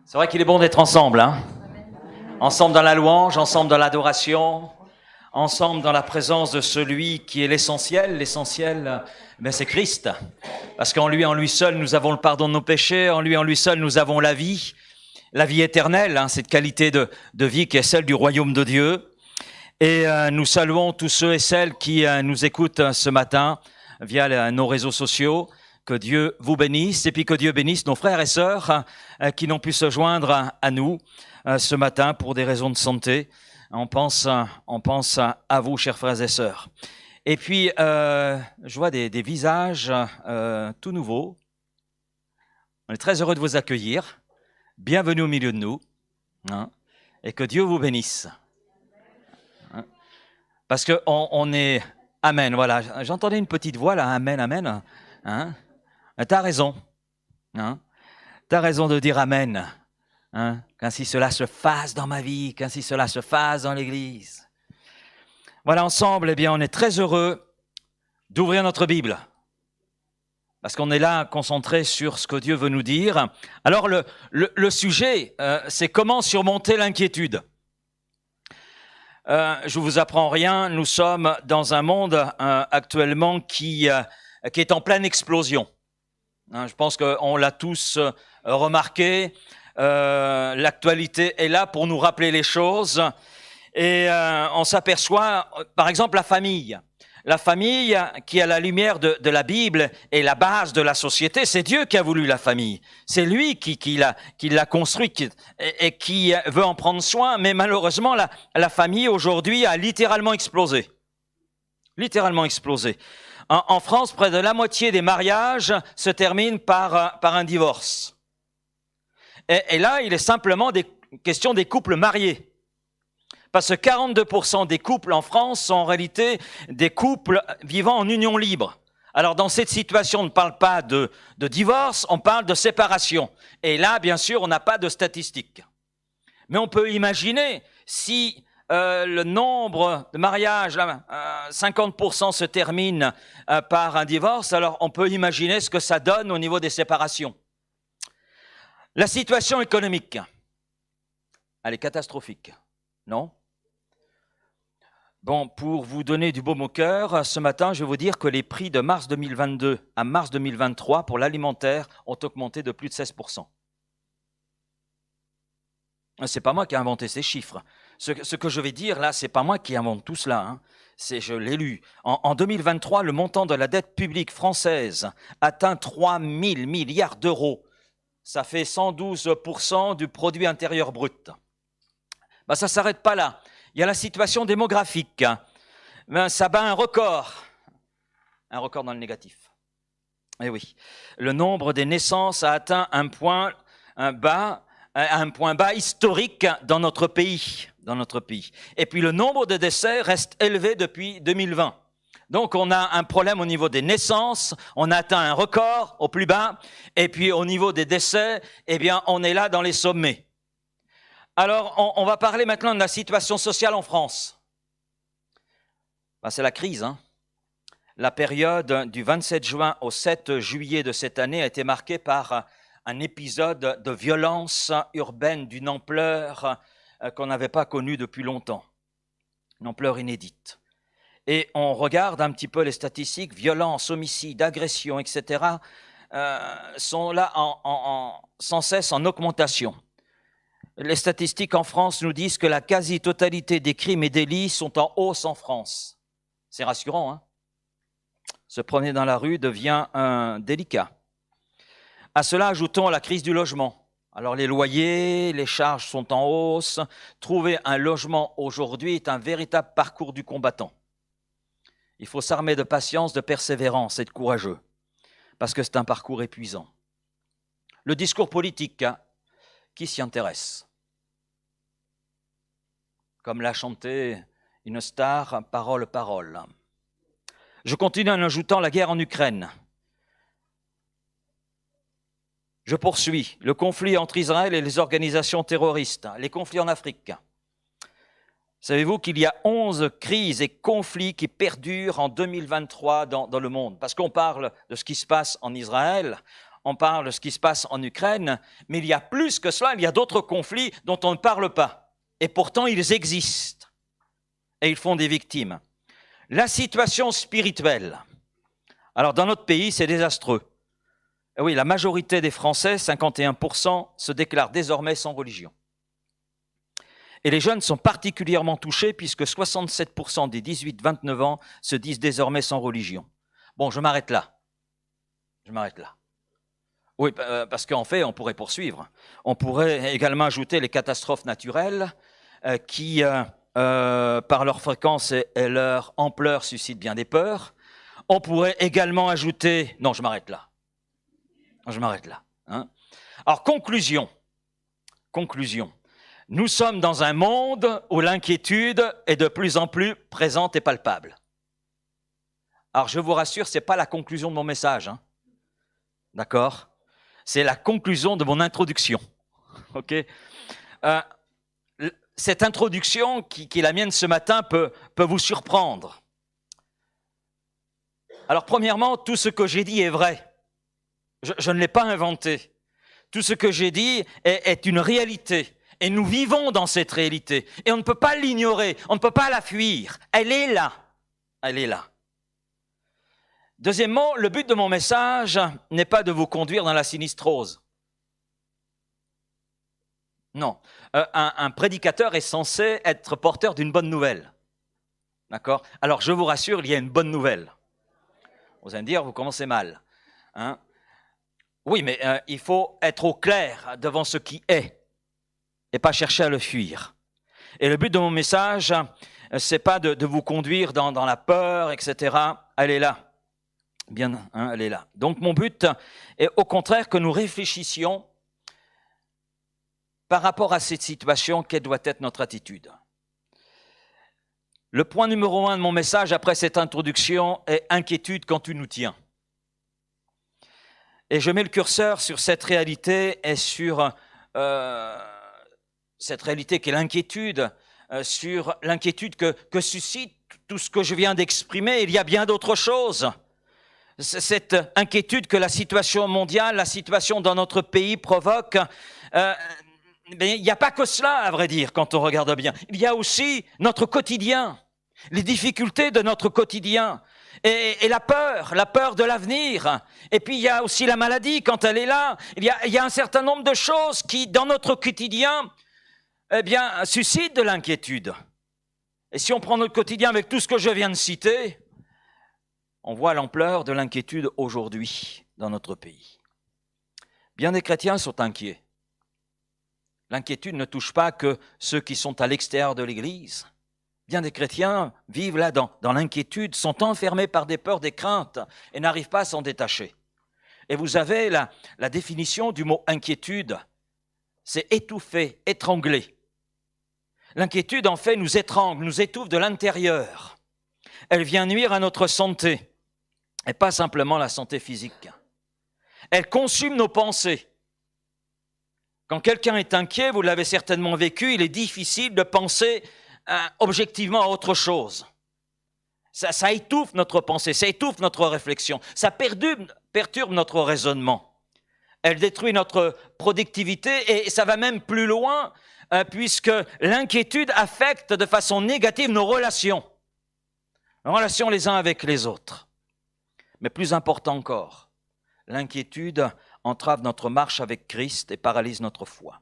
C'est vrai qu'il est bon d'être ensemble, hein? Ensemble dans la louange, ensemble dans l'adoration, ensemble dans la présence de celui qui est l'essentiel. L'essentiel, c'est Christ. Parce qu'en lui seul, nous avons le pardon de nos péchés. En lui seul, nous avons la vie éternelle, hein, cette qualité de vie qui est celle du royaume de Dieu. Et nous saluons tous ceux et celles qui nous écoutent ce matin via nos réseaux sociaux. Que Dieu vous bénisse et puis que Dieu bénisse nos frères et sœurs qui n'ont pu se joindre à nous ce matin pour des raisons de santé. On pense à vous, chers frères et sœurs. Et puis, je vois des visages tout nouveaux. On est très heureux de vous accueillir. Bienvenue au milieu de nous. Hein, et que Dieu vous bénisse. Hein, parce qu'on est... Amen, voilà. J'entendais une petite voix là. Amen, amen. Hein, t'as raison. Hein, t'as raison de dire amen. Hein, qu'ainsi cela se fasse dans ma vie, qu'ainsi cela se fasse dans l'Église. Voilà, ensemble, eh bien, on est très heureux d'ouvrir notre Bible. Parce qu'on est là concentré sur ce que Dieu veut nous dire. Alors, le sujet, c'est comment surmonter l'inquiétude. Je vous apprends rien, nous sommes dans un monde actuellement qui est en pleine explosion. Je pense qu'on l'a tous remarqué. L'actualité est là pour nous rappeler les choses. Et on s'aperçoit, par exemple, la famille. La famille qui, à la lumière de la Bible, est la base de la société. C'est Dieu qui a voulu la famille. C'est lui qui l'a construite et qui veut en prendre soin. Mais malheureusement, la famille aujourd'hui a littéralement explosé. Littéralement explosé. En France, près de la moitié des mariages se terminent par un divorce. Et là, il est simplement question des couples mariés. Parce que 42% des couples en France sont en réalité des couples vivant en union libre. Alors, dans cette situation, on ne parle pas de divorce, on parle de séparation. Et là, bien sûr, on n'a pas de statistiques. Mais on peut imaginer si... le nombre de mariages, 50% se terminent par un divorce, alors on peut imaginer ce que ça donne au niveau des séparations. La situation économique, elle est catastrophique, non? Bon, pour vous donner du baume au cœur, ce matin, je vais vous dire que les prix de mars 2022 à mars 2023 pour l'alimentaire ont augmenté de plus de 16%. C'est pas moi qui ai inventé ces chiffres. Ce que je vais dire là, c'est pas moi qui invente tout cela. Hein. Je l'ai lu. En 2023, le montant de la dette publique française atteint 3 000 milliards d'euros. Ça fait 112% du produit intérieur brut. Ça ne s'arrête pas là. Il y a la situation démographique. Ça bat un record dans le négatif. Eh oui. Le nombre des naissances a atteint un point bas historique dans notre pays. Et puis le nombre de décès reste élevé depuis 2020. Donc on a un problème au niveau des naissances, on a atteint un record au plus bas, et puis au niveau des décès, eh bien on est là dans les sommets. Alors on va parler maintenant de la situation sociale en France. C'est la crise, hein. La période du 27 juin au 7 juillet de cette année a été marquée par un épisode de violence urbaine d'une ampleur qu'on n'avait pas connue depuis longtemps, une ampleur inédite. Et on regarde un petit peu les statistiques, violences, homicides, agressions, etc., sont là sans cesse en augmentation. Les statistiques en France nous disent que la quasi-totalité des crimes et délits sont en hausse en France. C'est rassurant, hein? Se promener dans la rue devient délicat. À cela, ajoutons la crise du logement. Alors les loyers, les charges sont en hausse. Trouver un logement aujourd'hui est un véritable parcours du combattant. Il faut s'armer de patience, de persévérance et de courageux, parce que c'est un parcours épuisant. Le discours politique, hein, qui s'y intéresse? Comme l'a chanté une star, parole, parole. Je continue en ajoutant la guerre en Ukraine. Je poursuis. Le conflit entre Israël et les organisations terroristes, les conflits en Afrique. Savez-vous qu'il y a 11 crises et conflits qui perdurent en 2023 dans le monde? Parce qu'on parle de ce qui se passe en Israël, on parle de ce qui se passe en Ukraine, mais il y a plus que cela, il y a d'autres conflits dont on ne parle pas. Et pourtant, ils existent. Et ils font des victimes. La situation spirituelle. Alors, dans notre pays, c'est désastreux. Oui, la majorité des Français, 51%, se déclarent désormais sans religion. Et les jeunes sont particulièrement touchés puisque 67% des 18-29 ans se disent désormais sans religion. Bon, je m'arrête là. Je m'arrête là. Oui, parce qu'en fait, on pourrait poursuivre. On pourrait également ajouter les catastrophes naturelles qui, par leur fréquence et leur ampleur, suscitent bien des peurs. On pourrait également ajouter... Non, je m'arrête là. Je m'arrête là. Hein. Alors, conclusion. Nous sommes dans un monde où l'inquiétude est de plus en plus présente et palpable. Alors, je vous rassure, ce n'est pas la conclusion de mon message. Hein. D'accord ? C'est la conclusion de mon introduction. Ok ? Cette introduction, qui est la mienne ce matin, peut vous surprendre. Alors, premièrement, tout ce que j'ai dit est vrai. Je ne l'ai pas inventé. Tout ce que j'ai dit est une réalité. Et nous vivons dans cette réalité. Et on ne peut pas l'ignorer, on ne peut pas la fuir. Elle est là. Elle est là. Deuxièmement, le but de mon message n'est pas de vous conduire dans la sinistrose. Non. Un prédicateur est censé être porteur d'une bonne nouvelle. D'accord ? Alors, je vous rassure, il y a une bonne nouvelle. Vous allez me dire, vous commencez mal. Hein ? Oui, mais il faut être au clair devant ce qui est et pas chercher à le fuir. Et le but de mon message, c'est pas de vous conduire dans la peur, etc. Elle est là. Bien, hein, elle est là. Donc mon but est au contraire que nous réfléchissions par rapport à cette situation, quelle doit être notre attitude. Le point numéro 1 de mon message après cette introduction est inquiétude quand tu nous tiens. Et je mets le curseur sur cette réalité et sur cette réalité qui est l'inquiétude, sur l'inquiétude que suscite tout ce que je viens d'exprimer. Il y a bien d'autres choses. Cette inquiétude que la situation mondiale, la situation dans notre pays provoque, mais il n'y a pas que cela, à vrai dire, quand on regarde bien. Il y a aussi notre quotidien, les difficultés de notre quotidien et la peur de l'avenir. Et puis il y a aussi la maladie quand elle est là. Il y a un certain nombre de choses qui, dans notre quotidien, eh bien, suscitent de l'inquiétude. Et si on prend notre quotidien avec tout ce que je viens de citer, on voit l'ampleur de l'inquiétude aujourd'hui dans notre pays. Bien des chrétiens sont inquiets. L'inquiétude ne touche pas que ceux qui sont à l'extérieur de l'Église. Bien des chrétiens vivent là dans l'inquiétude, sont enfermés par des peurs, des craintes et n'arrivent pas à s'en détacher. Et vous avez la définition du mot inquiétude, c'est étouffer, étrangler. L'inquiétude, en fait, nous étrangle, nous étouffe de l'intérieur. Elle vient nuire à notre santé, et pas simplement la santé physique. Elle consume nos pensées. Quand quelqu'un est inquiet, vous l'avez certainement vécu, il est difficile de penser objectivement à autre chose. Ça étouffe notre pensée, ça étouffe notre réflexion, ça perturbe notre raisonnement. Elle détruit notre productivité et ça va même plus loin puisque l'inquiétude affecte de façon négative nos relations les uns avec les autres. Mais plus important encore, l'inquiétude entrave notre marche avec Christ et paralyse notre foi.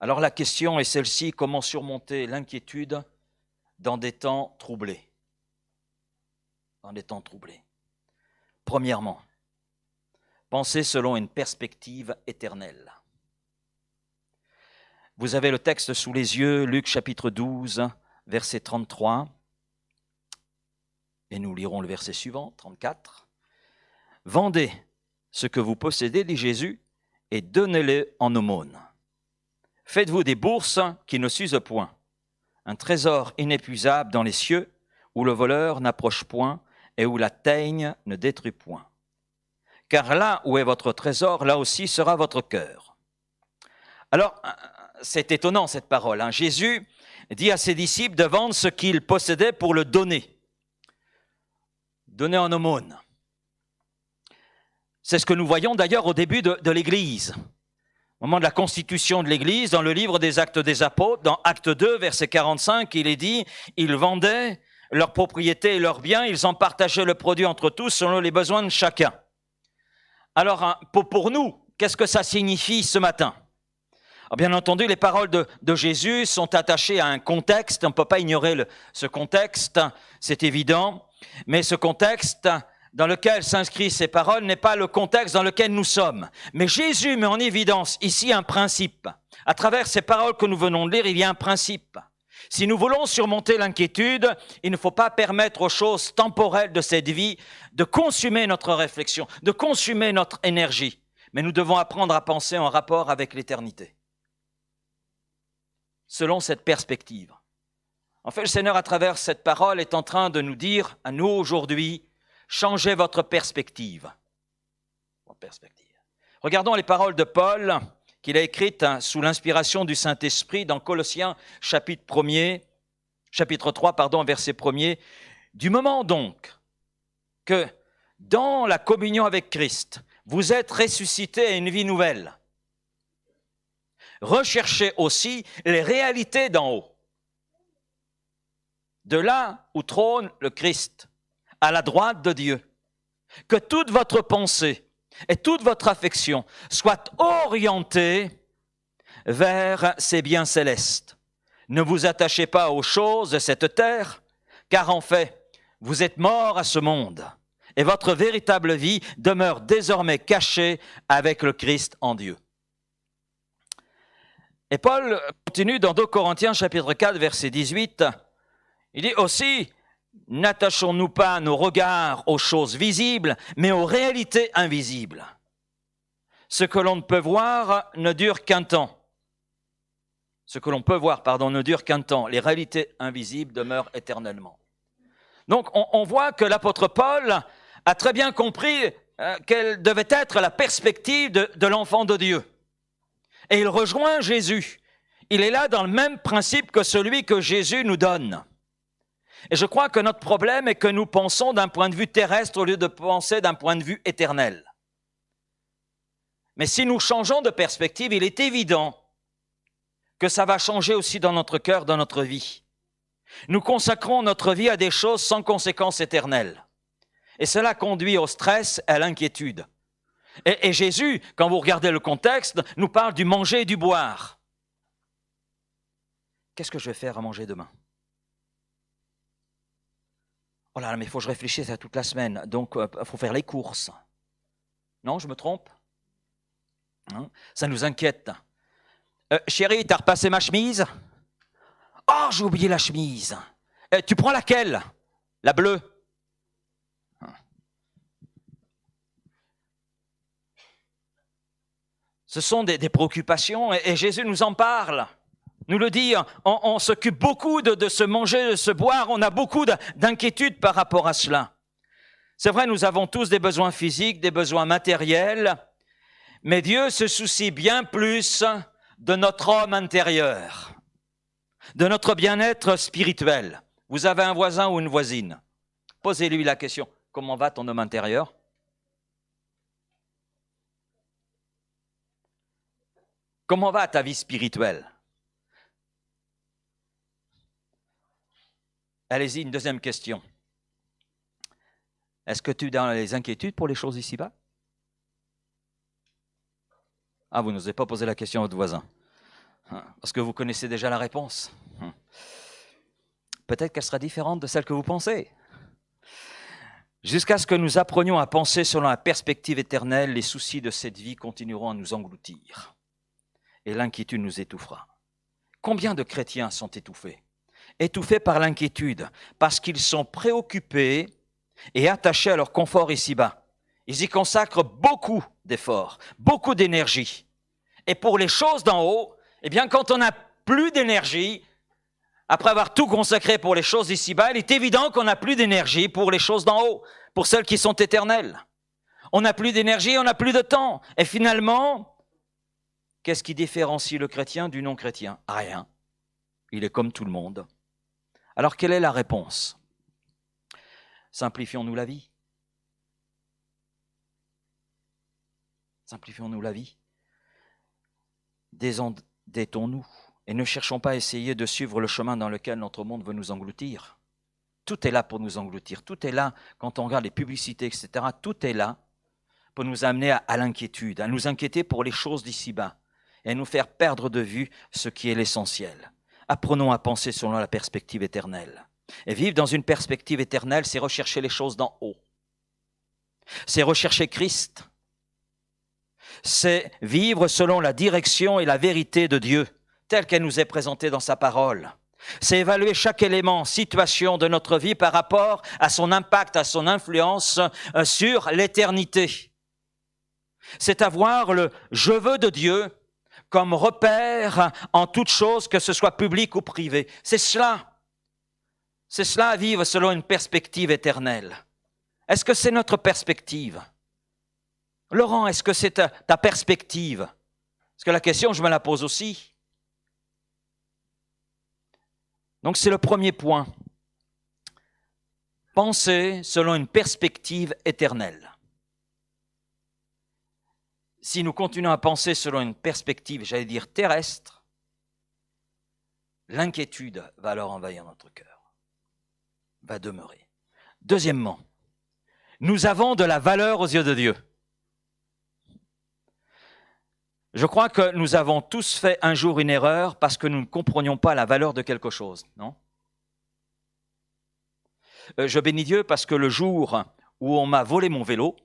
Alors la question est celle-ci, comment surmonter l'inquiétude dans des temps troublés? Dans des temps troublés. Premièrement, pensez selon une perspective éternelle. Vous avez le texte sous les yeux, Luc chapitre 12, verset 33, et nous lirons le verset suivant, 34. « Vendez ce que vous possédez, dit Jésus, et donnez-le en aumône. Faites-vous des bourses qui ne s'usent point, un trésor inépuisable dans les cieux, où le voleur n'approche point et où la teigne ne détruit point. Car là où est votre trésor, là aussi sera votre cœur. » Alors, c'est étonnant cette parole. Hein. Jésus dit à ses disciples de vendre ce qu'ils possédaient pour le donner. Donner en aumône. C'est ce que nous voyons d'ailleurs au début de l'Église. Au moment de la constitution de l'Église, dans le livre des Actes des Apôtres, dans Acte 2, verset 45, il est dit « Ils vendaient leurs propriétés et leurs biens, ils en partageaient le produit entre tous selon les besoins de chacun. » Alors, pour nous, qu'est-ce que ça signifie ce matin? Bien entendu, les paroles de Jésus sont attachées à un contexte. On ne peut pas ignorer ce contexte, c'est évident. Mais ce contexte dans lequel s'inscrivent ces paroles n'est pas le contexte dans lequel nous sommes. Mais Jésus met en évidence ici un principe. À travers ces paroles que nous venons de lire, il y a un principe. Si nous voulons surmonter l'inquiétude, il ne faut pas permettre aux choses temporelles de cette vie de consumer notre réflexion, de consumer notre énergie. Mais nous devons apprendre à penser en rapport avec l'éternité. Selon cette perspective. En fait, le Seigneur, à travers cette parole, est en train de nous dire à nous aujourd'hui, changez votre perspective. Regardons les paroles de Paul qu'il a écrites sous l'inspiration du Saint-Esprit dans Colossiens chapitre 3, verset 1er. Du moment donc que dans la communion avec Christ, vous êtes ressuscités à une vie nouvelle, recherchez aussi les réalités d'en haut, de là où trône le Christ, à la droite de Dieu. Que toute votre pensée et toute votre affection soient orientées vers ces biens célestes. Ne vous attachez pas aux choses de cette terre, car en fait, vous êtes morts à ce monde, et votre véritable vie demeure désormais cachée avec le Christ en Dieu. Et Paul continue dans 2 Corinthiens chapitre 4, verset 18, il dit aussi, n'attachons-nous pas nos regards aux choses visibles, mais aux réalités invisibles. Ce que l'on ne peut voir ne dure qu'un temps. Ce que l'on peut voir, ne dure qu'un temps. Les réalités invisibles demeurent éternellement. Donc, on voit que l'apôtre Paul a très bien compris quelle devait être la perspective de l'enfant de Dieu. Et il rejoint Jésus. Il est là dans le même principe que celui que Jésus nous donne. Et je crois que notre problème est que nous pensons d'un point de vue terrestre au lieu de penser d'un point de vue éternel. Mais si nous changeons de perspective, il est évident que ça va changer aussi dans notre cœur, dans notre vie. Nous consacrons notre vie à des choses sans conséquence éternelle. Et cela conduit au stress et à l'inquiétude. Et Jésus, quand vous regardez le contexte, nous parle du manger et du boire. Qu'est-ce que je vais faire à manger demain? Oh là là, mais il faut que je réfléchisse à toute la semaine, donc il faut faire les courses. Non, je me trompe? Ça nous inquiète. Chérie, t'as repassé ma chemise? Oh, j'ai oublié la chemise. Tu prends laquelle? La bleue. Ce sont des préoccupations et Jésus nous en parle. Nous le dit, on s'occupe beaucoup de se manger, de se boire, on a beaucoup d'inquiétudes par rapport à cela. C'est vrai, nous avons tous des besoins physiques, des besoins matériels, mais Dieu se soucie bien plus de notre homme intérieur, de notre bien-être spirituel. Vous avez un voisin ou une voisine, posez-lui la question, comment va ton homme intérieur? Comment va ta vie spirituelle? Allez-y, une deuxième question. Est-ce que tu es dans les inquiétudes pour les choses ici-bas? Ah, vous n'osez pas poser la question à votre voisin. Parce que vous connaissez déjà la réponse. Peut-être qu'elle sera différente de celle que vous pensez. Jusqu'à ce que nous apprenions à penser selon la perspective éternelle, les soucis de cette vie continueront à nous engloutir. Et l'inquiétude nous étouffera. Combien de chrétiens sont étouffés? Étouffés par l'inquiétude, parce qu'ils sont préoccupés et attachés à leur confort ici-bas. Ils y consacrent beaucoup d'efforts, beaucoup d'énergie. Et pour les choses d'en haut, eh bien, quand on n'a plus d'énergie, après avoir tout consacré pour les choses ici-bas, il est évident qu'on n'a plus d'énergie pour les choses d'en haut, pour celles qui sont éternelles. On n'a plus d'énergie, on n'a plus de temps. Et finalement, qu'est-ce qui différencie le chrétien du non-chrétien? Rien. Il est comme tout le monde. Alors, quelle est la réponse? Simplifions-nous la vie. Simplifions-nous la vie. Détendons-nous et ne cherchons pas à essayer de suivre le chemin dans lequel notre monde veut nous engloutir. Tout est là pour nous engloutir. Tout est là, quand on regarde les publicités, etc., tout est là pour nous amener à l'inquiétude, à nous inquiéter pour les choses d'ici-bas et à nous faire perdre de vue ce qui est l'essentiel. Apprenons à penser selon la perspective éternelle. Et vivre dans une perspective éternelle, c'est rechercher les choses d'en haut. C'est rechercher Christ. C'est vivre selon la direction et la vérité de Dieu, telle qu'elle nous est présentée dans sa parole. C'est évaluer chaque élément, situation de notre vie par rapport à son impact, à son influence sur l'éternité. C'est avoir le « je veux » de Dieu comme repère en toute chose, que ce soit public ou privé. C'est cela. C'est cela, vivre selon une perspective éternelle. Est-ce que c'est notre perspective? Laurent, est-ce que c'est ta perspective? Parce que la question, je me la pose aussi. Donc c'est le premier point. Penser selon une perspective éternelle. Si nous continuons à penser selon une perspective, j'allais dire terrestre, l'inquiétude va alors envahir notre cœur, va demeurer. Deuxièmement, nous avons de la valeur aux yeux de Dieu. Je crois que nous avons tous fait un jour une erreur parce que nous ne comprenions pas la valeur de quelque chose, non? Je bénis Dieu parce que le jour où on m'a volé mon vélo,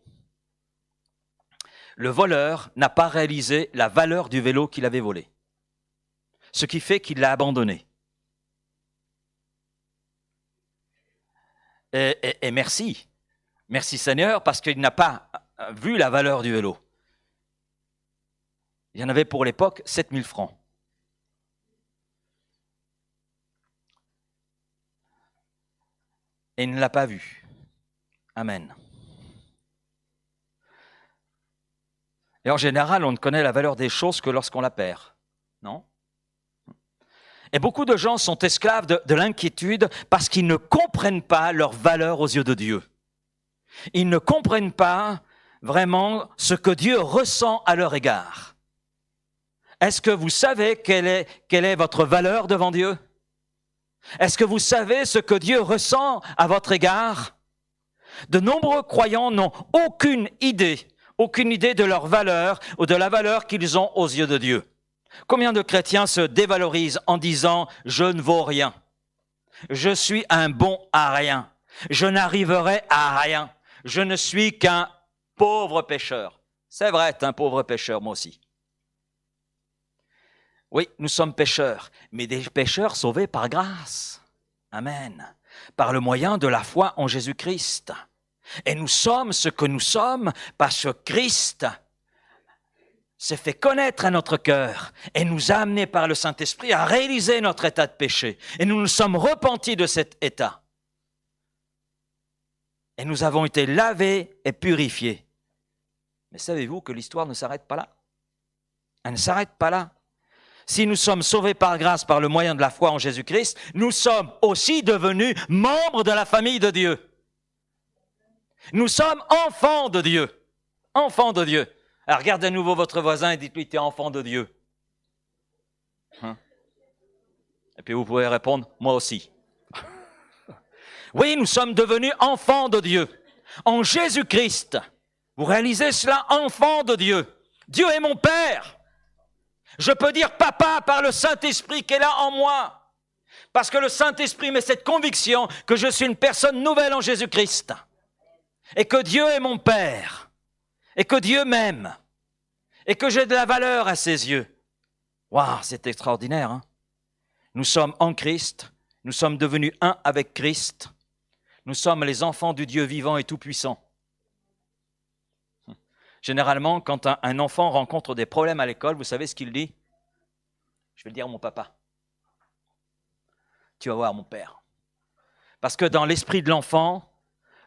le voleur n'a pas réalisé la valeur du vélo qu'il avait volé. Ce qui fait qu'il l'a abandonné. Et merci. Merci Seigneur, parce qu'il n'a pas vu la valeur du vélo. Il y en avait pour l'époque 7000 francs. Et il ne l'a pas vu. Amen. Et en général, on ne connaît la valeur des choses que lorsqu'on la perd. Non? Et beaucoup de gens sont esclaves de l'inquiétude parce qu'ils ne comprennent pas leur valeur aux yeux de Dieu. Ils ne comprennent pas vraiment ce que Dieu ressent à leur égard. Est-ce que vous savez quelle est votre valeur devant Dieu? Est-ce que vous savez ce que Dieu ressent à votre égard? De nombreux croyants n'ont aucune idée de leur valeur ou de la valeur qu'ils ont aux yeux de Dieu. Combien de chrétiens se dévalorisent en disant « je ne vaux rien, je suis un bon à rien, je n'arriverai à rien, je ne suis qu'un pauvre pécheur ». C'est vrai, t'es un pauvre pécheur, moi aussi. Oui, nous sommes pécheurs, mais des pécheurs sauvés par grâce. Amen. Par le moyen de la foi en Jésus-Christ. Et nous sommes ce que nous sommes parce que Christ s'est fait connaître à notre cœur et nous a amenés par le Saint-Esprit à réaliser notre état de péché. Et nous nous sommes repentis de cet état. Et nous avons été lavés et purifiés. Mais savez-vous que l'histoire ne s'arrête pas là? Elle ne s'arrête pas là. Si nous sommes sauvés par grâce par le moyen de la foi en Jésus-Christ, nous sommes aussi devenus membres de la famille de Dieu. Nous sommes enfants de Dieu. Enfants de Dieu. Alors regardez à nouveau votre voisin et dites-lui, t'es enfant de Dieu. Et puis vous pouvez répondre, moi aussi. Oui, nous sommes devenus enfants de Dieu. En Jésus-Christ. Vous réalisez cela, enfants de Dieu. Dieu est mon Père. Je peux dire papa par le Saint-Esprit qui est là en moi. Parce que le Saint-Esprit met cette conviction que je suis une personne nouvelle en Jésus-Christ. Et que Dieu est mon Père. Et que Dieu m'aime. Et que j'ai de la valeur à ses yeux. Waouh, c'est extraordinaire. Hein? Nous sommes en Christ. Nous sommes devenus un avec Christ. Nous sommes les enfants du Dieu vivant et tout-puissant. Généralement, quand un enfant rencontre des problèmes à l'école, vous savez ce qu'il dit? Je vais le dire à mon papa. Tu vas voir mon père. Parce que dans l'esprit de l'enfant,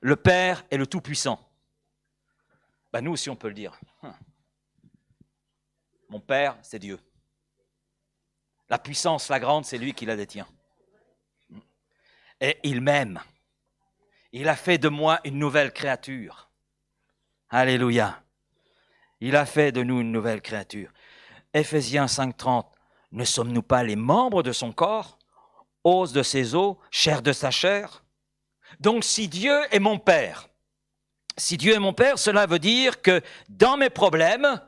le Père est le Tout-Puissant. Ben nous aussi, on peut le dire. Mon Père, c'est Dieu. La puissance, la grande, c'est lui qui la détient. Et il m'aime. Il a fait de moi une nouvelle créature. Alléluia. Il a fait de nous une nouvelle créature. Éphésiens 5,30. Ne sommes-nous pas les membres de son corps, os de ses os, chair de sa chair? Donc si Dieu est mon Père, cela veut dire que dans mes problèmes,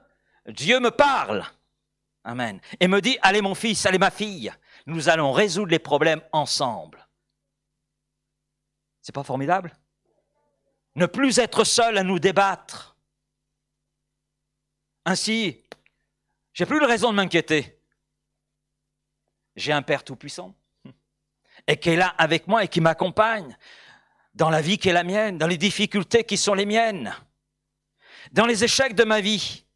Dieu me parle. Amen. Et me dit, allez mon fils, allez ma fille, nous allons résoudre les problèmes ensemble. C'est pas formidable? Ne plus être seul à nous débattre. Ainsi, j'ai plus de raison de m'inquiéter. J'ai un Père tout-puissant et qui est là avec moi et qui m'accompagne dans la vie qui est la mienne, dans les difficultés qui sont les miennes, dans les échecs de ma vie.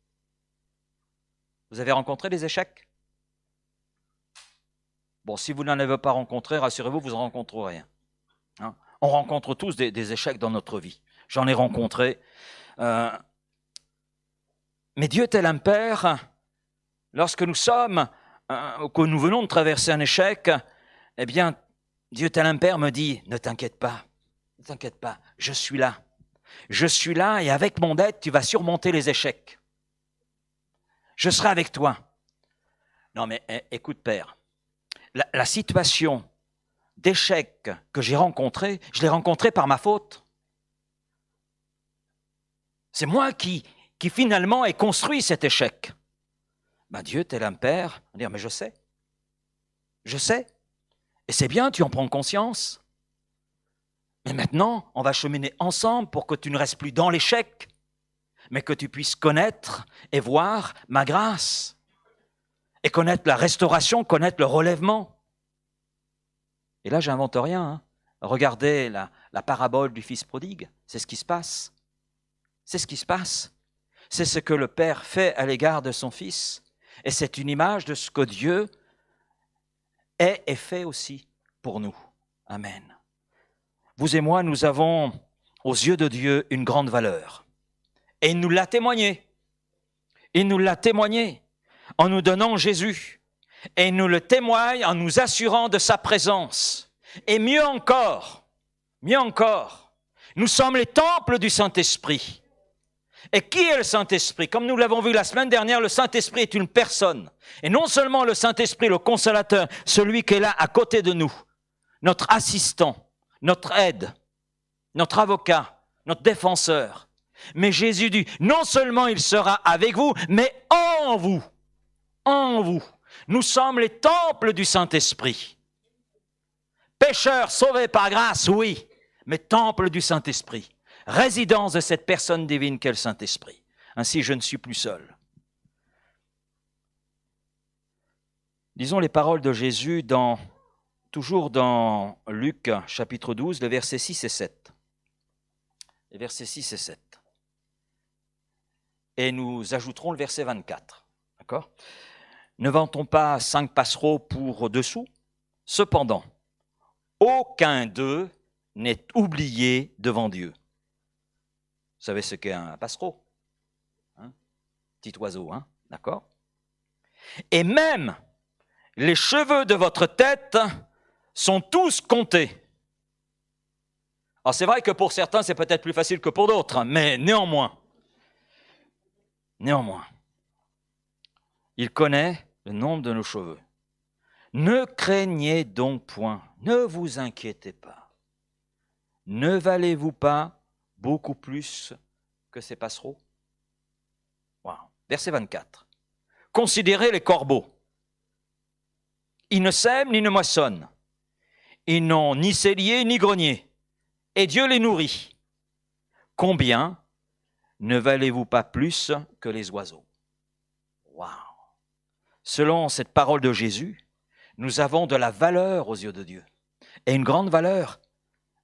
Vous avez rencontré des échecs? Bon, si vous n'en avez pas rencontré, rassurez-vous, vous n'en rencontrerez rien. Hein? On rencontre tous des échecs dans notre vie. J'en ai rencontré. Mais Dieu tel un Père, lorsque nous sommes, que nous venons de traverser un échec, eh bien, Dieu tel un Père me dit, ne t'inquiète pas, je suis là. Je suis là et avec mon aide, tu vas surmonter les échecs. Je serai avec toi. Non mais écoute Père, la situation d'échec que j'ai rencontrée, je l'ai rencontrée par ma faute. C'est moi qui finalement ai construit cet échec. Ben Dieu, tel un Père, va dire, mais je sais. Et c'est bien, tu en prends conscience. Mais maintenant, on va cheminer ensemble pour que tu ne restes plus dans l'échec, mais que tu puisses connaître et voir ma grâce. Et connaître la restauration, connaître le relèvement. Et là, j'invente rien. Hein. Regardez la parabole du fils prodigue. C'est ce qui se passe. C'est ce qui se passe. C'est ce que le Père fait à l'égard de son Fils. Et c'est une image de ce que Dieu est et fait aussi pour nous. Amen. Vous et moi, nous avons aux yeux de Dieu une grande valeur. Et il nous l'a témoigné. Il nous l'a témoigné en nous donnant Jésus. Et il nous le témoigne en nous assurant de sa présence. Et mieux encore, nous sommes les temples du Saint-Esprit. Et qui est le Saint-Esprit? Comme nous l'avons vu la semaine dernière, le Saint-Esprit est une personne. Et non seulement le Saint-Esprit, le consolateur, celui qui est là à côté de nous, notre assistant, notre aide, notre avocat, notre défenseur. Mais Jésus dit, non seulement il sera avec vous, mais en vous. En vous. Nous sommes les temples du Saint-Esprit. Pécheurs sauvés par grâce, oui, mais temples du Saint-Esprit. Résidence de cette personne divine qu'est le Saint-Esprit. Ainsi, je ne suis plus seul. Lisons les paroles de Jésus toujours dans Luc, chapitre 12, les versets 6 et 7. Les versets 6 et 7. Et nous ajouterons le verset 24. D'accord ? Ne vend-on pas 5 passereaux pour 2 sous ? Cependant, aucun d'eux n'est oublié devant Dieu. Vous savez ce qu'est un passereau? Petit oiseau, hein? D'accord? Et même les cheveux de votre tête sont tous comptés. Alors c'est vrai que pour certains, c'est peut-être plus facile que pour d'autres, mais néanmoins, il connaît le nombre de nos cheveux. Ne craignez donc point, ne vous inquiétez pas. Ne valez-vous pas beaucoup plus que ces passereaux? Wow. Verset 24. Considérez les corbeaux. Ils ne sèment ni ne moissonnent. Ils n'ont ni cellier ni grenier. Et Dieu les nourrit. Combien ne valez-vous pas plus que les oiseaux? Wow. Selon cette parole de Jésus, nous avons de la valeur aux yeux de Dieu. Et une grande valeur.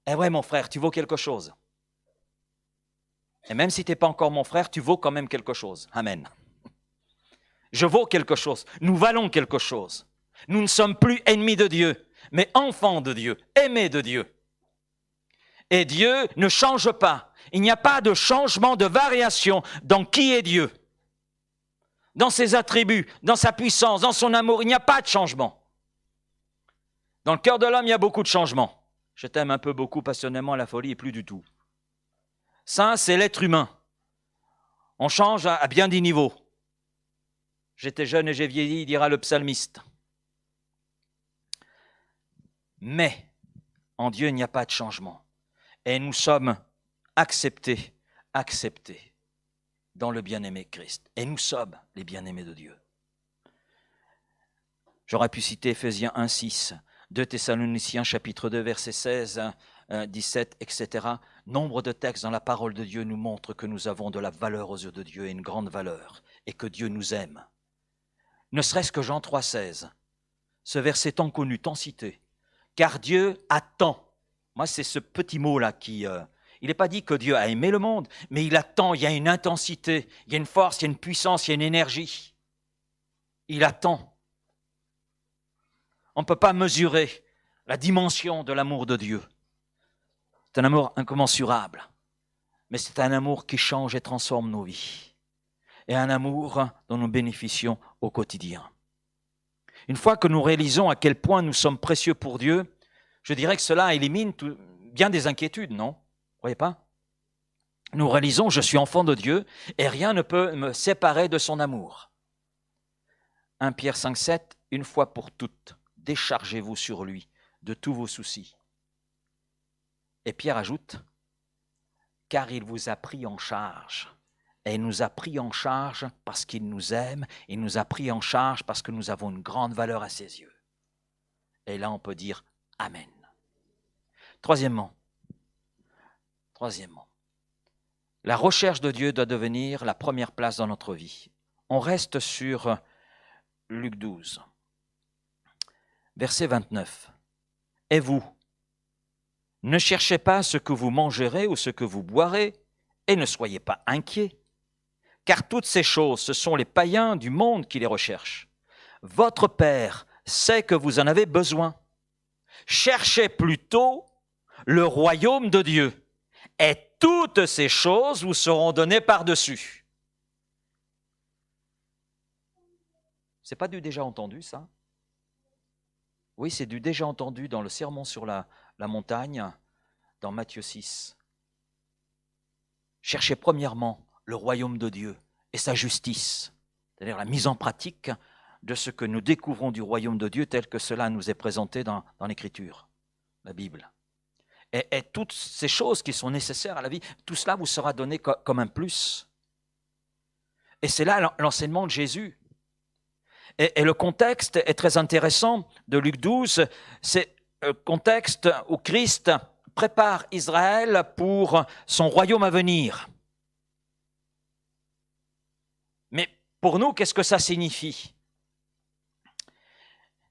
Eh ouais, mon frère, tu vaux quelque chose. Et même si tu n'es pas encore mon frère, tu vaux quand même quelque chose. Amen. Je vaux quelque chose. Nous valons quelque chose. Nous ne sommes plus ennemis de Dieu, mais enfants de Dieu, aimés de Dieu. Et Dieu ne change pas. Il n'y a pas de changement, de variation dans qui est Dieu. Dans ses attributs, dans sa puissance, dans son amour, il n'y a pas de changement. Dans le cœur de l'homme, il y a beaucoup de changements. Je t'aime un peu beaucoup passionnément, la folie, et plus du tout. Ça, c'est l'être humain. On change à bien des niveaux. J'étais jeune et j'ai vieilli, dira le psalmiste. Mais en Dieu, il n'y a pas de changement. Et nous sommes acceptés dans le bien-aimé Christ. Et nous sommes les bien-aimés de Dieu. J'aurais pu citer Éphésiens 1,6, 2 Thessaloniciens chapitre 2, verset 16, 17, etc. Nombre de textes dans la parole de Dieu nous montrent que nous avons de la valeur aux yeux de Dieu et une grande valeur, et que Dieu nous aime. Ne serait-ce que Jean 3, 16, ce verset tant connu, tant cité. Car Dieu attend. Moi, c'est ce petit mot-là qui... il n'est pas dit que Dieu a aimé le monde, mais il attend, il y a une intensité, il y a une force, il y a une puissance, il y a une énergie. Il attend. On ne peut pas mesurer la dimension de l'amour de Dieu. C'est un amour incommensurable, mais c'est un amour qui change et transforme nos vies. Et un amour dont nous bénéficions au quotidien. Une fois que nous réalisons à quel point nous sommes précieux pour Dieu, je dirais que cela élimine bien des inquiétudes, non? Vous ne croyez pas? Nous réalisons, je suis enfant de Dieu et rien ne peut me séparer de son amour. 1 Pierre 5, 7, une fois pour toutes, déchargez-vous sur lui de tous vos soucis. Et Pierre ajoute, car il vous a pris en charge. Et il nous a pris en charge parce qu'il nous aime, il nous a pris en charge parce que nous avons une grande valeur à ses yeux. Et là, on peut dire Amen. Troisièmement, la recherche de Dieu doit devenir la première place dans notre vie. On reste sur Luc 12, verset 29. Et vous, ne cherchez pas ce que vous mangerez ou ce que vous boirez, et ne soyez pas inquiets. Car toutes ces choses, ce sont les païens du monde qui les recherchent. Votre Père sait que vous en avez besoin. Cherchez plutôt le royaume de Dieu, et toutes ces choses vous seront données par-dessus. C'est pas du déjà entendu, ça? Oui, c'est du déjà entendu dans le sermon sur la montagne, dans Matthieu 6. Cherchez premièrement le royaume de Dieu et sa justice, c'est-à-dire la mise en pratique de ce que nous découvrons du royaume de Dieu tel que cela nous est présenté dans l'Écriture, la Bible. Et toutes ces choses qui sont nécessaires à la vie, tout cela vous sera donné comme un plus. Et c'est là l'enseignement de Jésus. Et le contexte est très intéressant de Luc 12, c'est le contexte où Christ prépare Israël pour son royaume à venir. Mais pour nous, qu'est-ce que ça signifie?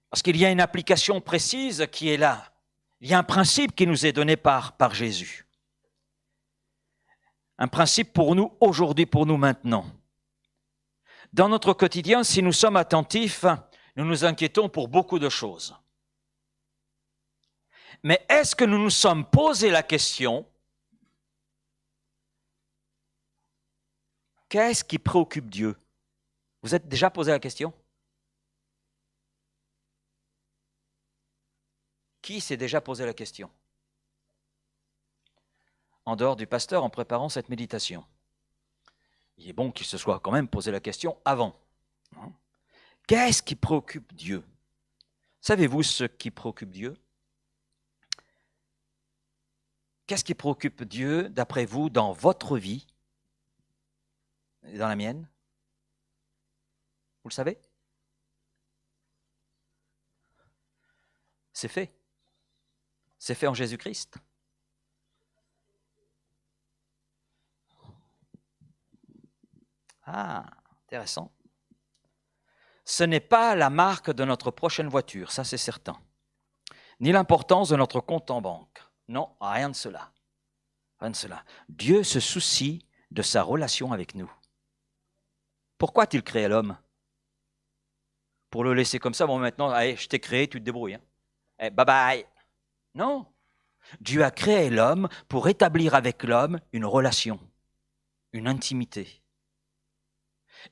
Parce qu'il y a une application précise qui est là. Il y a un principe qui nous est donné par Jésus. Un principe pour nous aujourd'hui, pour nous maintenant. Dans notre quotidien, si nous sommes attentifs, nous nous inquiétons pour beaucoup de choses. Mais est-ce que nous nous sommes posé la question, qu'est-ce qui préoccupe Dieu? Vous êtes déjà posé la question? Qui s'est déjà posé la question? En dehors du pasteur, en préparant cette méditation. Il est bon qu'il se soit quand même posé la question avant. Qu'est-ce qui préoccupe Dieu? Savez-vous ce qui préoccupe Dieu? Qu'est-ce qui préoccupe Dieu, d'après vous, dans votre vie et dans la mienne? Vous le savez? C'est fait. C'est fait en Jésus-Christ. Ah, intéressant. Ce n'est pas la marque de notre prochaine voiture, ça c'est certain. Ni l'importance de notre compte en banque. Non, rien de cela. Rien de cela. Dieu se soucie de sa relation avec nous. Pourquoi a-t-il créé l'homme? Pour le laisser comme ça, bon maintenant, allez, je t'ai créé, tu te débrouilles. Hein. Bye bye. Non. Dieu a créé l'homme pour établir avec l'homme une relation, une intimité.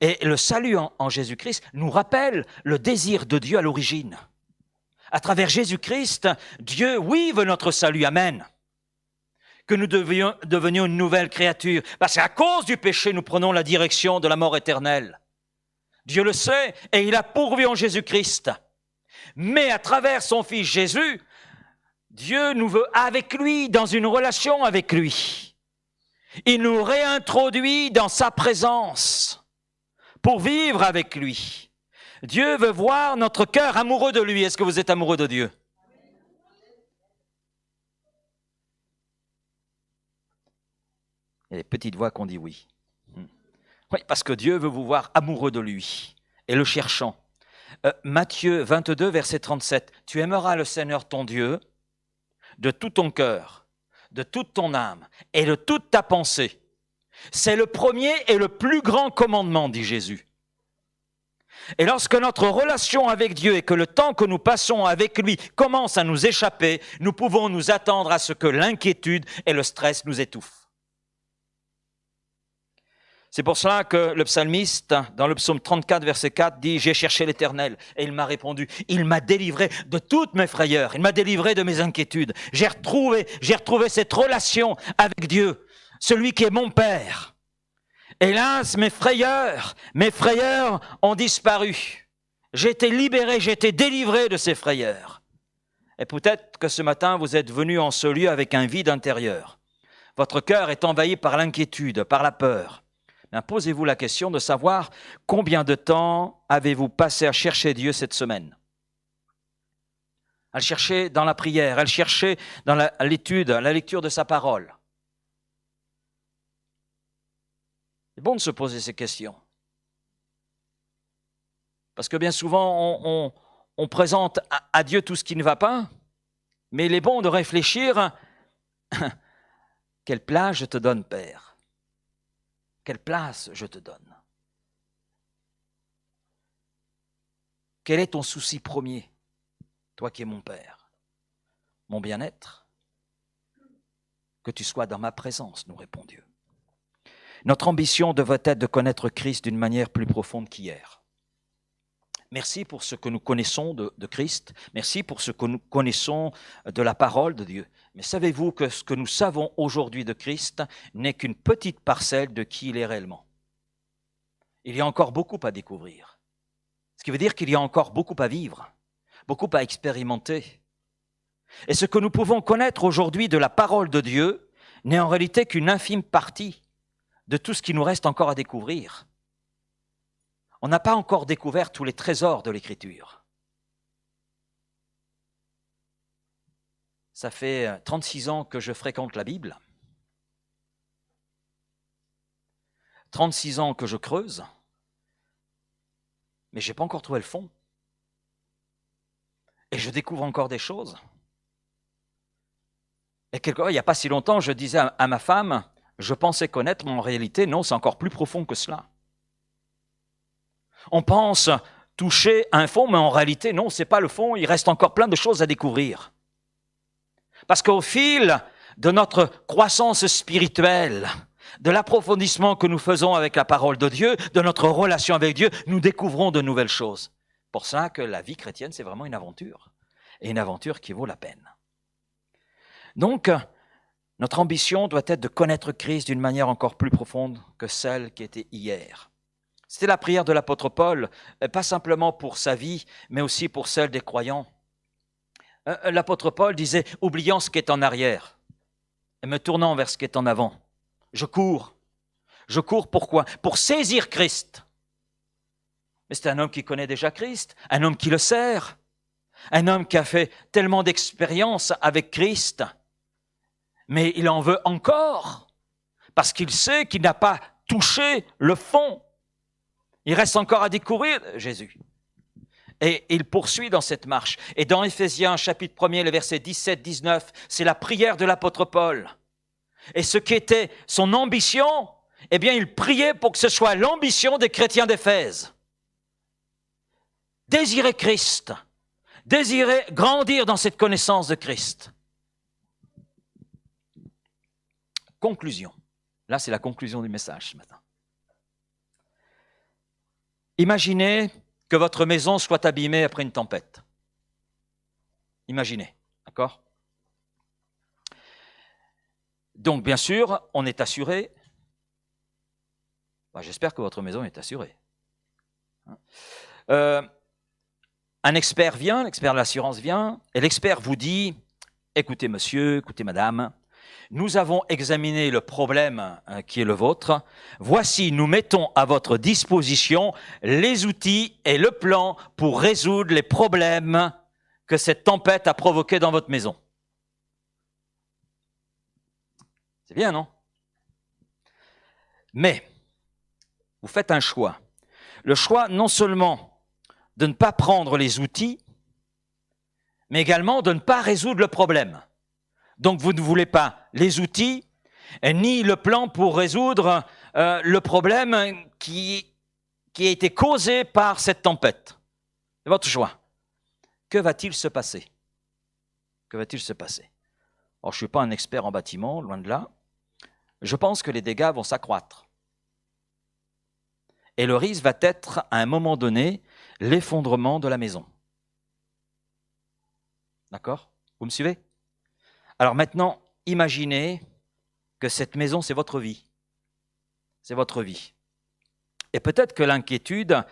Et le salut en Jésus-Christ nous rappelle le désir de Dieu à l'origine. À travers Jésus-Christ, Dieu, oui, veut notre salut, amen. que nous devenions une nouvelle créature. Parce qu'à cause du péché, nous prenons la direction de la mort éternelle. Dieu le sait et il a pourvu en Jésus-Christ. Mais à travers son Fils Jésus, Dieu nous veut avec lui, dans une relation avec lui. Il nous réintroduit dans sa présence pour vivre avec lui. Dieu veut voir notre cœur amoureux de lui. Est-ce que vous êtes amoureux de Dieu? Il y a des petites voix qui ont dit oui. Oui, parce que Dieu veut vous voir amoureux de lui et le cherchant. Matthieu 22, verset 37. Tu aimeras le Seigneur ton Dieu de tout ton cœur, de toute ton âme et de toute ta pensée. C'est le premier et le plus grand commandement, dit Jésus. Et lorsque notre relation avec Dieu et que le temps que nous passons avec lui commence à nous échapper, nous pouvons nous attendre à ce que l'inquiétude et le stress nous étouffent. C'est pour cela que le psalmiste, dans le psaume 34, verset 4, dit « J'ai cherché l'Éternel et il m'a répondu. Il m'a délivré de toutes mes frayeurs. Il m'a délivré de mes inquiétudes. J'ai retrouvé cette relation avec Dieu, celui qui est mon Père. Hélas, mes frayeurs ont disparu. J'ai été libéré, j'ai été délivré de ces frayeurs. » Et peut-être que ce matin, vous êtes venu en ce lieu avec un vide intérieur. Votre cœur est envahi par l'inquiétude, par la peur. Posez-vous la question de savoir combien de temps avez-vous passé à chercher Dieu cette semaine? À le chercher dans la prière, à le chercher dans l'étude, la lecture de sa parole. C'est bon de se poser ces questions. Parce que bien souvent, on présente à Dieu tout ce qui ne va pas, mais il est bon de réfléchir « Quelle place je te donne, Père ?» Quelle place je te donne? Quel est ton souci premier, toi qui es mon Père? Mon bien-être? Que tu sois dans ma présence, nous répond Dieu. Notre ambition devrait être de connaître Christ d'une manière plus profonde qu'hier. Merci pour ce que nous connaissons de Christ. Merci pour ce que nous connaissons de la parole de Dieu. Mais savez-vous que ce que nous savons aujourd'hui de Christ n'est qu'une petite parcelle de qui il est réellement? Il y a encore beaucoup à découvrir. Ce qui veut dire qu'il y a encore beaucoup à vivre, beaucoup à expérimenter. Et ce que nous pouvons connaître aujourd'hui de la parole de Dieu n'est en réalité qu'une infime partie de tout ce qui nous reste encore à découvrir. On n'a pas encore découvert tous les trésors de l'Écriture. Ça fait 36 ans que je fréquente la Bible. 36 ans que je creuse. Mais je n'ai pas encore trouvé le fond. Et je découvre encore des choses. Et il n'y a pas si longtemps, je disais à ma femme, je pensais connaître, mais en réalité, non, c'est encore plus profond que cela. On pense toucher un fond, mais en réalité, non, ce n'est pas le fond, il reste encore plein de choses à découvrir. Parce qu'au fil de notre croissance spirituelle, de l'approfondissement que nous faisons avec la parole de Dieu, de notre relation avec Dieu, nous découvrons de nouvelles choses. Pour ça que la vie chrétienne, c'est vraiment une aventure, et une aventure qui vaut la peine. Donc, notre ambition doit être de connaître Christ d'une manière encore plus profonde que celle qui était hier. C'était la prière de l'apôtre Paul, pas simplement pour sa vie, mais aussi pour celle des croyants. L'apôtre Paul disait « Oubliant ce qui est en arrière et me tournant vers ce qui est en avant, je cours. Je cours pourquoi? Pour saisir Christ. » Mais c'est un homme qui connaît déjà Christ, un homme qui le sert, un homme qui a fait tellement d'expériences avec Christ, mais il en veut encore, parce qu'il sait qu'il n'a pas touché le fond. Il reste encore à découvrir Jésus. Et il poursuit dans cette marche. Et dans Éphésiens, chapitre 1er, les versets 17-19, c'est la prière de l'apôtre Paul. Et ce qui était son ambition, eh bien, il priait pour que ce soit l'ambition des chrétiens d'Éphèse. Désirer Christ, désirer grandir dans cette connaissance de Christ. Conclusion. Là, c'est la conclusion du message ce matin. Imaginez que votre maison soit abîmée après une tempête. Imaginez, d'accord? Donc, bien sûr, on est assuré. J'espère que votre maison est assurée. Un expert vient, l'expert de l'assurance vient, et l'expert vous dit, écoutez monsieur, écoutez madame, nous avons examiné le problème qui est le vôtre. Voici, nous mettons à votre disposition les outils et le plan pour résoudre les problèmes que cette tempête a provoqués dans votre maison. C'est bien, non? Mais, vous faites un choix. Le choix, non seulement de ne pas prendre les outils, mais également de ne pas résoudre le problème. Donc, vous ne voulez pas les outils, ni le plan pour résoudre le problème qui a été causé par cette tempête. C'est votre choix. Que va-t-il se passer? Que va-t-il se passer? Alors, je ne suis pas un expert en bâtiment, loin de là. Je pense que les dégâts vont s'accroître. Et le risque va être, à un moment donné, l'effondrement de la maison. D'accord? Vous me suivez? Alors maintenant, imaginez que cette maison, c'est votre vie. C'est votre vie. Et peut-être que l'inquiétude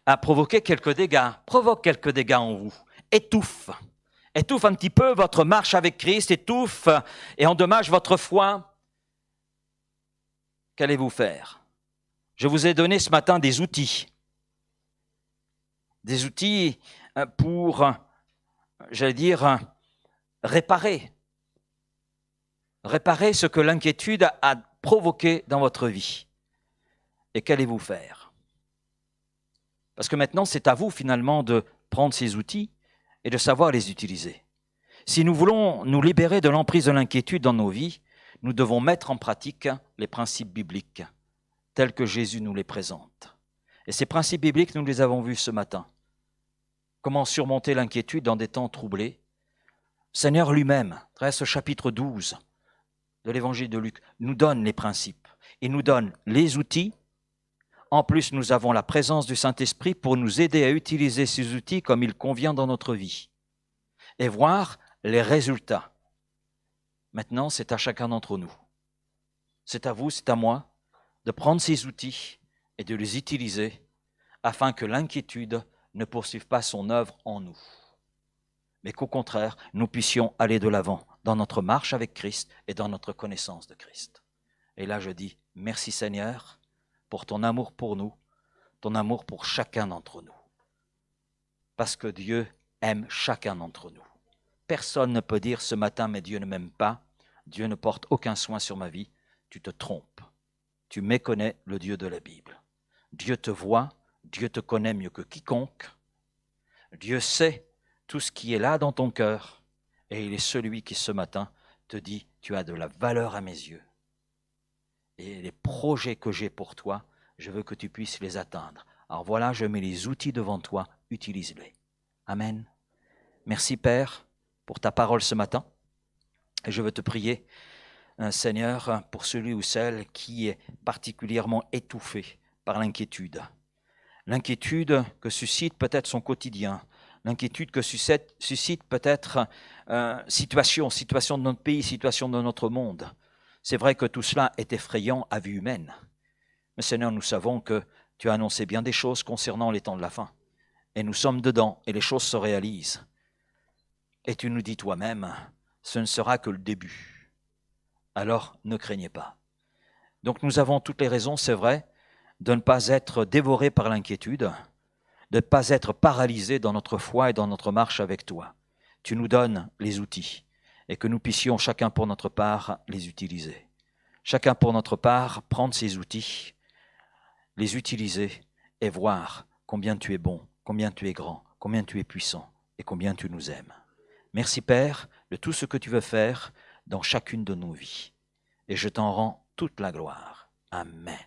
a provoqué quelques dégâts, provoque quelques dégâts en vous, étouffe un petit peu votre marche avec Christ, étouffe et endommage votre foi. Qu'allez-vous faire? Je vous ai donné ce matin des outils pour, j'allais dire, réparer ce que l'inquiétude a provoqué dans votre vie. Et qu'allez-vous faire? Parce que maintenant, c'est à vous finalement de prendre ces outils et de savoir les utiliser. Si nous voulons nous libérer de l'emprise de l'inquiétude dans nos vies, nous devons mettre en pratique les principes bibliques tels que Jésus nous les présente. Et ces principes bibliques, nous les avons vus ce matin. Comment surmonter l'inquiétude dans des temps troublés? Le Seigneur lui-même, à travers ce chapitre 12 de l'évangile de Luc, nous donne les principes. Il nous donne les outils. En plus, nous avons la présence du Saint-Esprit pour nous aider à utiliser ces outils comme il convient dans notre vie et voir les résultats. Maintenant, c'est à chacun d'entre nous. C'est à vous, c'est à moi, de prendre ces outils et de les utiliser afin que l'inquiétude ne poursuive pas son œuvre en nous, mais qu'au contraire, nous puissions aller de l'avant dans notre marche avec Christ et dans notre connaissance de Christ. Et là, je dis, merci Seigneur pour ton amour pour nous, ton amour pour chacun d'entre nous. Parce que Dieu aime chacun d'entre nous. Personne ne peut dire ce matin, mais Dieu ne m'aime pas, Dieu ne porte aucun soin sur ma vie. Tu te trompes. Tu méconnais le Dieu de la Bible. Dieu te voit, Dieu te connaît mieux que quiconque. Dieu sait tout ce qui est là dans ton cœur. Et il est celui qui ce matin te dit, tu as de la valeur à mes yeux. Et les projets que j'ai pour toi, je veux que tu puisses les atteindre. Alors voilà, je mets les outils devant toi, utilise-les. Amen. Merci Père pour ta parole ce matin. Et je veux te prier, Seigneur, pour celui ou celle qui est particulièrement étouffé par l'inquiétude. L'inquiétude que suscite peut-être son quotidien, l'inquiétude que suscite peut-être situation de notre pays, situation de notre monde. C'est vrai que tout cela est effrayant à vue humaine. Mais Seigneur, nous savons que tu as annoncé bien des choses concernant les temps de la fin. Et nous sommes dedans et les choses se réalisent. Et tu nous dis toi-même, ce ne sera que le début. Alors ne craignez pas. Donc nous avons toutes les raisons, c'est vrai, de ne pas être dévorés par l'inquiétude, de ne pas être paralysés dans notre foi et dans notre marche avec toi. Tu nous donnes les outils et que nous puissions chacun pour notre part les utiliser. Chacun pour notre part prendre ces outils, les utiliser et voir combien tu es bon, combien tu es grand, combien tu es puissant et combien tu nous aimes. Merci Père de tout ce que tu veux faire dans chacune de nos vies. Et je t'en rends toute la gloire. Amen.